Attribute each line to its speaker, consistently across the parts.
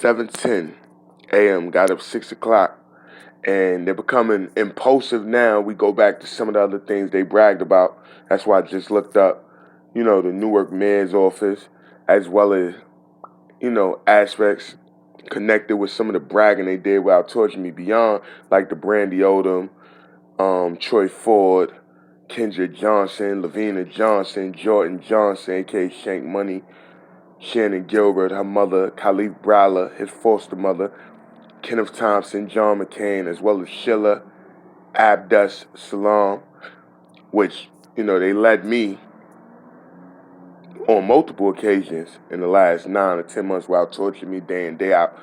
Speaker 1: 7:10 a.m. Got up 6 o'clock, and they're becoming impulsive now. We go back to some of the other things they bragged about. That's why I just looked up, the Newark mayor's office, as well as aspects connected with some of the bragging they did without torturing me beyond, like the Brandy Odom, Troy Ford, Kendra Johnson, Lavina Johnson, Jordan Johnson, aka Shank Money, Shannon Gilbert, her mother, Khalif Browler, his foster mother, Kenneth Thompson, John McCain, as well as Sheila Abdus Salam, which, they led me on multiple occasions in the last 9 or 10 months while torturing me day in, day out,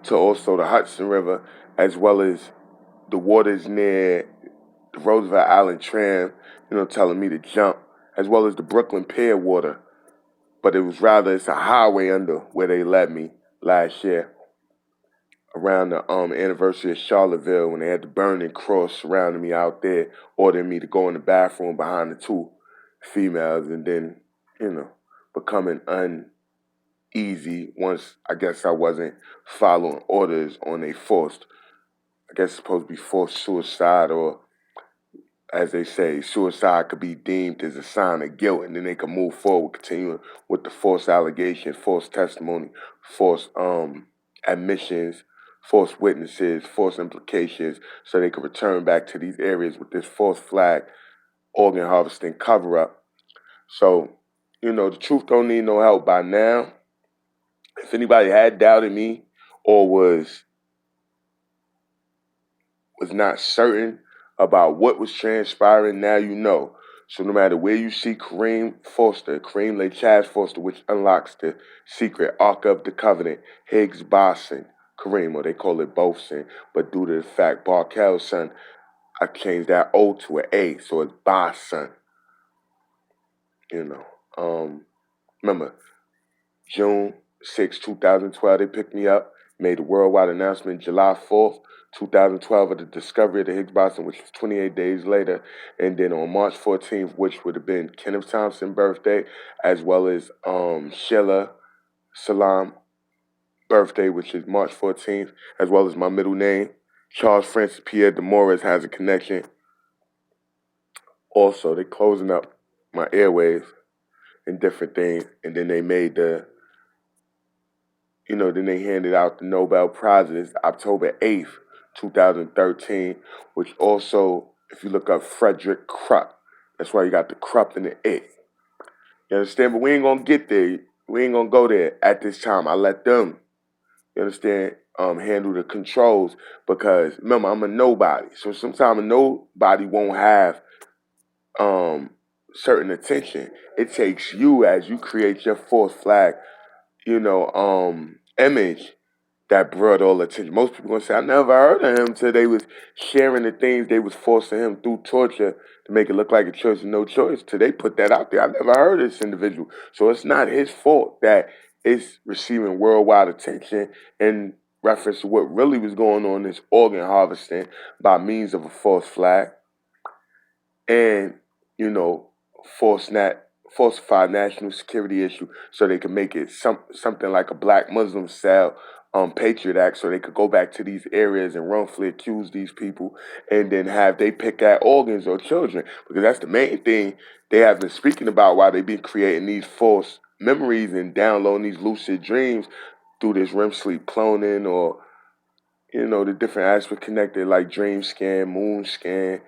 Speaker 1: to also the Hudson River, as well as the waters near the Roosevelt Island tram, telling me to jump, as well as the Brooklyn Pier water. But it's a highway under where they led me last year around the anniversary of Charlottesville when they had the burning cross surrounding me out there, ordering me to go in the bathroom behind the two females, and then, becoming uneasy once I guess I wasn't following orders on a forced, I guess it's supposed to be forced suicide, or as they say, suicide could be deemed as a sign of guilt, and then they can move forward, continuing with the false allegation, false testimony, false admissions, false witnesses, false implications, so they can return back to these areas with this false flag organ harvesting cover up. So, the truth don't need no help by now. If anybody had doubted me or was not certain about what was transpiring, now you know. So no matter where you see Kareem Foster, Kareem LeChaz Foster, which unlocks the secret Ark of the Covenant, Higgs Boson, Kareem, or they call it Boson, but due to the fact Barkel's son, I changed that O to an A, so it's Boson. You know. Remember, June 6, 2012, they picked me up, made a worldwide announcement July 4th, 2012 of the discovery of the Higgs boson, which was 28 days later. And then on March 14th, which would have been Kenneth Thompson's birthday, as well as Sheila Salam birthday, which is March 14th, as well as my middle name, Charles Francis Pierre de Moraes, has a connection. Also, they're closing up my airwaves and different things. And then they made then they handed out the Nobel Prizes October 8th, 2013, which also, if you look up Frederick Krupp, that's why you got the Krupp and the it. You understand? But we ain't gonna get there. We ain't gonna go there at this time. I let them, you understand, handle the controls, because remember, I'm a nobody. So sometimes a nobody won't have um certain attention. It takes you, as you create your fourth flag, image, that brought all attention. Most people gonna say, I never heard of him till they was sharing the things they was forcing him through torture to make it look like a choice of no choice. Till they put that out there. I never heard of this individual. So it's not his fault that it's receiving worldwide attention in reference to what really was going on, this organ harvesting by means of a false flag and, you know, falsified national security issue, so they could make it something like a Black Muslim style Patriot Act, so they could go back to these areas and wrongfully accuse these people, and then have they pick at organs or children, because that's the main thing they have been speaking about while they've been creating these false memories and downloading these lucid dreams through this REM sleep cloning, or the different aspects connected, like dream scan, moon scan,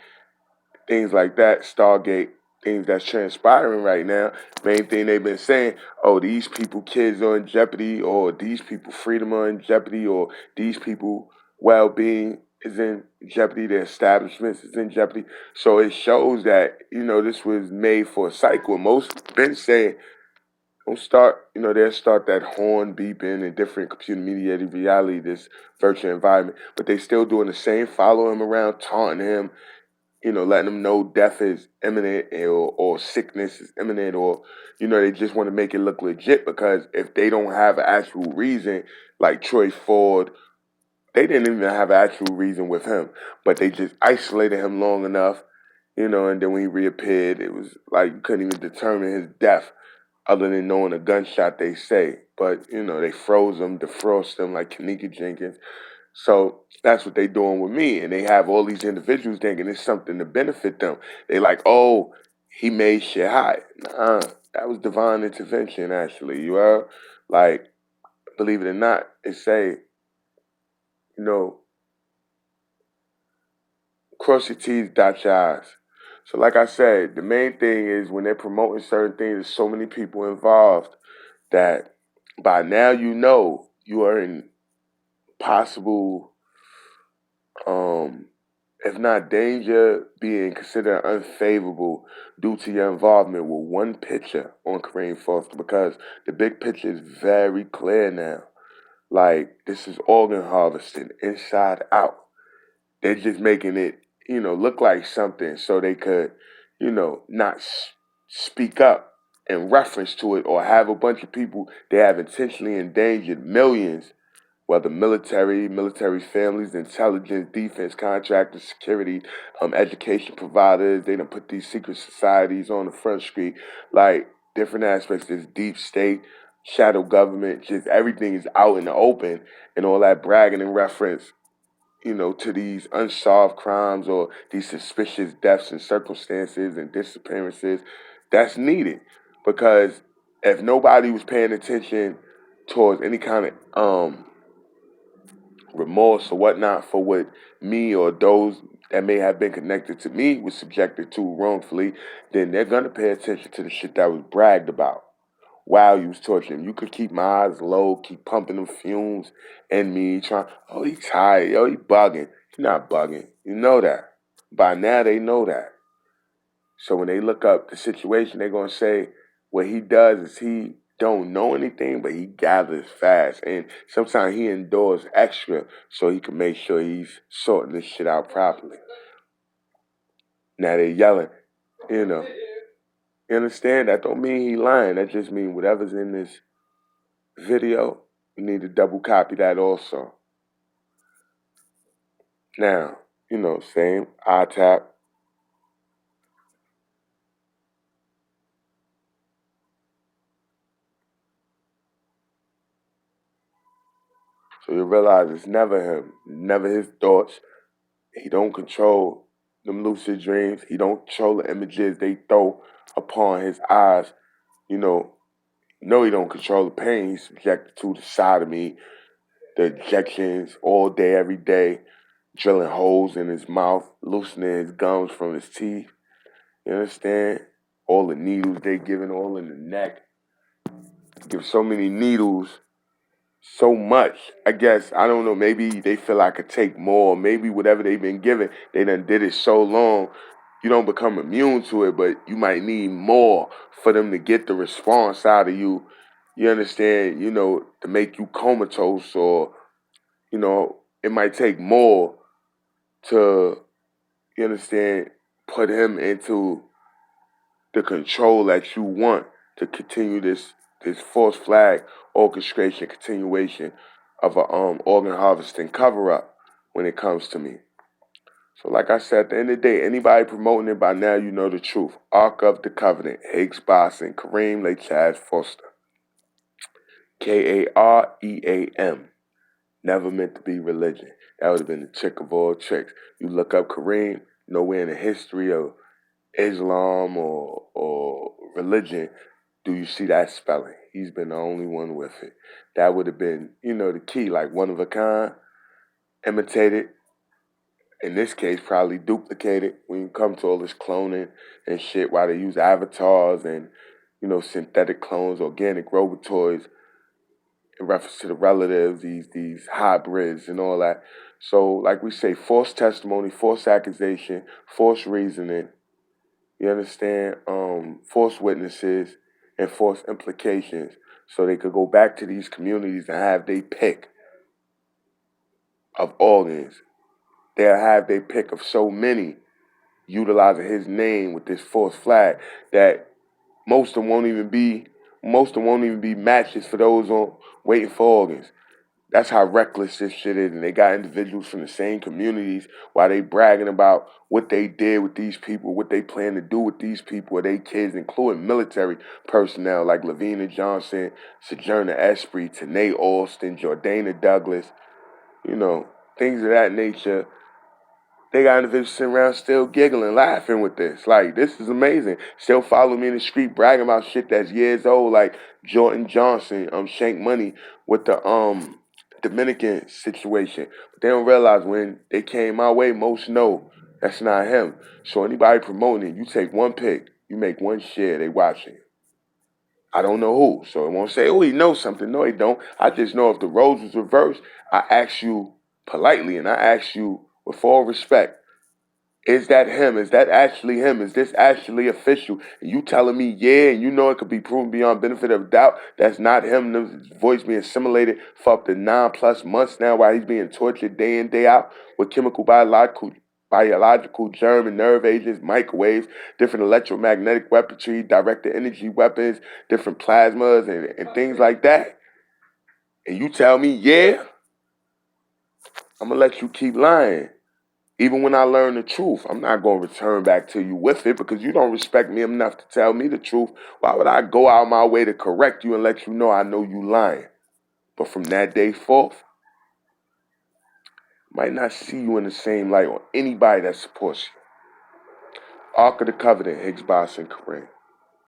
Speaker 1: things like that, Stargate, things that's transpiring right now. Main thing they've been saying, oh, these people kids are in jeopardy, or these people freedom are in jeopardy, or these people well-being is in jeopardy, their establishments is in jeopardy. So it shows that, this was made for a cycle. Most been saying, don't start, they'll start that horn beeping and different computer mediated reality, this virtual environment, but they still doing the same, follow him around, taunting him, letting them know death is imminent, or sickness is imminent, or, they just want to make it look legit, because if they don't have an actual reason, like Troy Ford, they didn't even have an actual reason with him, but they just isolated him long enough, and then when he reappeared, it was like you couldn't even determine his death other than knowing a gunshot, they say. But, they froze them, defrost them like Kanika Jenkins. So that's what they doing with me. And they have all these individuals thinking it's something to benefit them. They like, oh, he made shit hot. Nah, that was divine intervention, actually. You are like, believe it or not, they say, you know, cross your T's, dot your I's. So like I said, the main thing is when they're promoting certain things, there's so many people involved that by now you are in possible, um, if not danger, being considered unfavorable due to your involvement with one picture on Kareem Foster because the big picture is very clear now. Like, this is organ harvesting inside out. They're just making it, look like something so they could, not speak up in reference to it or have a bunch of people they have intentionally endangered millions, whether military families, intelligence, defense contractors, security, education providers. They done put these secret societies on the front street, like different aspects of this deep state, shadow government, just everything is out in the open and all that bragging in reference to these unsolved crimes or these suspicious deaths and circumstances and disappearances, that's needed. Because if nobody was paying attention towards any kind of remorse or whatnot for what me or those that may have been connected to me was subjected to wrongfully, then they're gonna pay attention to the shit that was bragged about while you was torturing him. You could keep my eyes low, keep pumping them fumes in me, trying, oh, he tired, yo, he bugging. He's not bugging. You know that. By now, they know that. So when they look up the situation, they're going to say what he does is he don't know anything, but he gathers fast. And sometimes he endures extra so he can make sure he's sorting this shit out properly. Now they're yelling, you know. You understand? That don't mean he lying. That just mean whatever's in this video, you need to double copy that also. Now, same eye tap. So you realize it's never him, never his thoughts. He don't control them lucid dreams. He don't control the images they throw upon his eyes. You know, no, he don't control the pain he's subjected to, the sodomy, the injections all day, every day, drilling holes in his mouth, loosening his gums from his teeth. You understand? All the needles they giving all in the neck. Give so many needles, so much. I guess, I don't know, maybe they feel I could take more. Maybe whatever they've been given, they done did it so long, you don't become immune to it, but you might need more for them to get the response out of you. You understand? To make you comatose or, it might take more to, you understand, put him into the control that you want to continue this false flag orchestration continuation of a organ harvesting cover up when it comes to me. So like I said, at the end of the day, anybody promoting it by now, you know the truth. Ark of the Covenant, Higgs Boson, Kareem Chaz Foster. Kaream. Never meant to be religion. That would have been the trick of all tricks. You look up Kareem, nowhere in the history of Islam or religion do you see that spelling. He's been the only one with it. That would have been, the key, like one of a kind, imitated, in this case, probably duplicated when you come to all this cloning and shit, why they use avatars and, synthetic clones, organic robot toys in reference to the relatives, these hybrids and all that. So, like we say, false testimony, false accusation, false reasoning, you understand? False witnesses and false implications. So they could go back to these communities and have their pick of organs. They'll have their pick of so many utilizing his name with this false flag that most of them won't even be matches for those on waiting for organs. That's how reckless this shit is. And they got individuals from the same communities while they bragging about what they did with these people, what they plan to do with these people or their kids, including military personnel like Lavina Johnson, Sojourner Esprit, Tanae Alston, Jordana Douglas, you know, things of that nature. They got individuals sitting around still giggling, laughing with this. Like, this is amazing. Still follow me in the street bragging about shit that's years old, like Jordan Johnson, Shank Money with the Dominican situation. But they don't realize when they came my way, most know that's not him. So anybody promoting it, you take one pic, you make one share, they watching. I don't know who. So it won't say, oh, he knows something. No, he don't. I just know if the roles was reversed, I ask you politely and I ask you with all respect, is that him? Is that actually him? Is this actually official? And you telling me, yeah, and you know it could be proven beyond benefit of doubt that's not him. The voice being assimilated for up to 9+ months now while he's being tortured day in, day out with chemical, biological germ and nerve agents, microwaves, different electromagnetic weaponry, directed energy weapons, different plasmas, and things like that. And you tell me, yeah, I'm going to let you keep lying. Even when I learn the truth, I'm not going to return back to you with it because you don't respect me enough to tell me the truth. Why would I go out my way to correct you and let you know I know you lying? But from that day forth, I might not see you in the same light or anybody that supports you. Ark of the Covenant, Higgs Boss and Kareem.